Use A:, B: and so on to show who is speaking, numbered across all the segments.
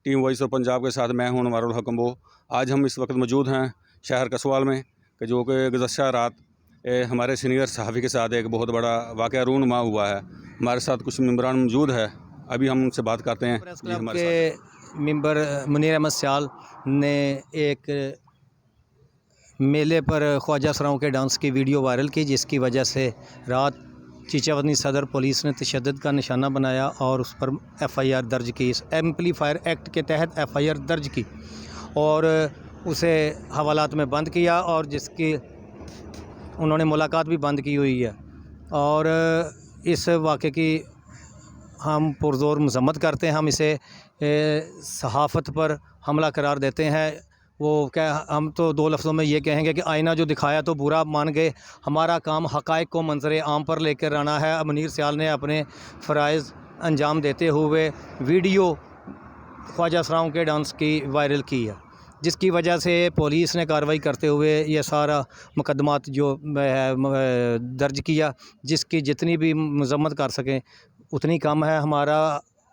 A: Team voice of Punjab के साथ मैं हूं अनवारुल हकम वो। आज हम इस वक्त मौजूद हैं शहर कसवाल में कि जो कि गुज़श्ता रात हमारे सीनियर सहाफ़ी के साथ एक बहुत बड़ा वाक़या रूनुमा हुआ है। हमारे साथ कुछ मेंबरान मौजूद है, अभी हम उनसे बात करते हैं।
B: प्रेस क्लब के मेंबर मुनीर अहमद सियाल ने एक मेले पर ख्वाजा सराओं के डांस की वीडियो वायरल की, जिसकी वजह से रात चीचावतनी सदर पुलिस ने तशद्दुद का निशाना बनाया और उस पर FIR दर्ज की। एम्पलीफायर एक्ट के तहत FIR दर्ज की और उसे हवालात में बंद किया और जिसकी उन्होंने मुलाकात भी बंद की हुई है। और इस वाक़े की हम पुरज़ोर मज़म्मत करते हैं। हम इसे सहाफ़त पर हमला करार देते हैं। वो क्या, हम तो दो लफ्ज़ों में ये कहेंगे कि आईना जो दिखाया तो बुरा मान गए। हमारा काम हक़ाइक़ को मंज़र आम पर लेकर आना है। मुनीर सियाल ने अपने फ़राइज़ अंजाम देते हुए वीडियो ख्वाजा सराओं के डांस की वायरल की है, जिसकी वजह से पुलिस ने कार्रवाई करते हुए ये सारा मुकदमात जो दर्ज किया, जिसकी जितनी भी मज़म्मत कर सकें उतनी कम है। हमारा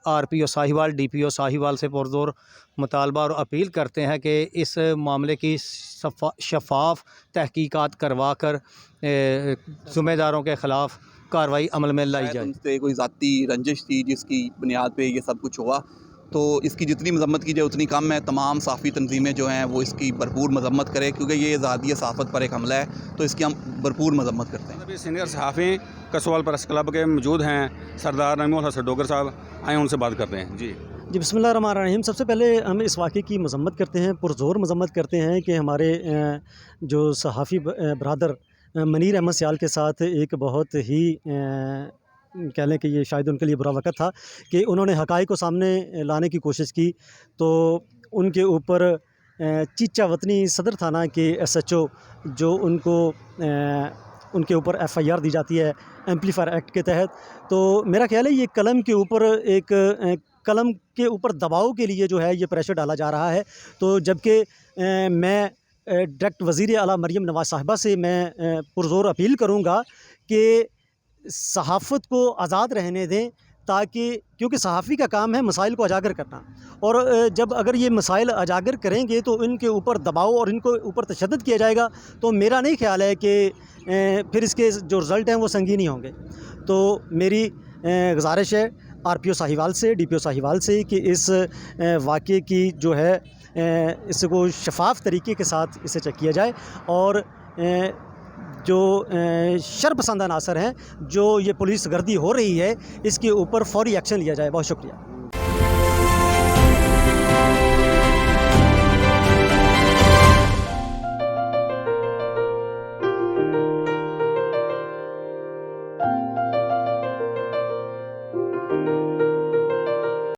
B: RPO साहिवाल DPO साहिवाल से पुरज़ोर मुतालबा और अपील करते हैं कि इस मामले की शफ़ाफ़ तहकीकात करवा कर ज़िम्मेदारों के ख़िलाफ़ कार्रवाई अमल में लाई जाए।
C: उनसे कोई ज़ाती रंजिश थी जिसकी बुनियाद पे ये सब कुछ हुआ, तो इसकी जितनी मज़म्मत की जाए उतनी कम है। तमाम साफ़ी तंजीमें जो हैं वो इसकी भरपूर मज़म्मत करें, क्योंकि ये आज़ादी सहाफ़त पर एक हमला है, तो इसकी हम भरपूर मज़म्मत करते हैं।
A: अभी सीनियर सहाफ़ी कसवाल प्रेस क्लब के मौजूद हैं सरदार नईमुल हसन डोगर साहब, आए उनसे बात करते हैं। जी
D: बिस्मिल्लाहिर्रहमानिर्रहीम। सबसे पहले हम इस वाक़े की मज़म्मत करते हैं, पुरज़ोर मज़म्मत करते हैं कि हमारे जो सहाफ़ी बरदर मुनीर अहमद सियाल के साथ एक बहुत ही कह लें कि ये शायद उनके लिए बुरा वक़्त था कि उन्होंने हक़ाइक़ को सामने लाने की कोशिश की, तो उनके ऊपर चीचावतनी सदर थाना के SHO जो उनके ऊपर FIR दी जाती है एम्पलीफायर एक्ट के तहत। तो मेरा ख्याल है ये कलम के ऊपर दबाव के लिए जो है ये प्रेशर डाला जा रहा है। तो जबकि मैं डायरेक्ट वज़ीर आला मरीम नवाज़ साहिबा से मैं पुरज़ोर अपील करूँगा कि सहाफ़त को आज़ाद रहने दें, ताकि क्योंकि सहाफ़ी का काम है मसाइल को उजागर करना, और जब अगर ये मसाइल उजागर करेंगे तो इनके ऊपर दबाव और इनको ऊपर तशद्दुद किया जाएगा, तो मेरा नहीं ख्याल है कि फिर इसके जो रिज़ल्ट हैं वो संगीन ही होंगे। तो मेरी गुजारिश है RPO साहिवाल से, DPO साहिवाल से कि इस वाक़े की जो है इसको शफ़ाफ़ तरीके के साथ इसे चेक किया जाए, और जो शरपसंद अनासर हैं, जो ये पुलिस गर्दी हो रही है, इसके ऊपर फ़ौरी एक्शन लिया जाए। बहुत शुक्रिया।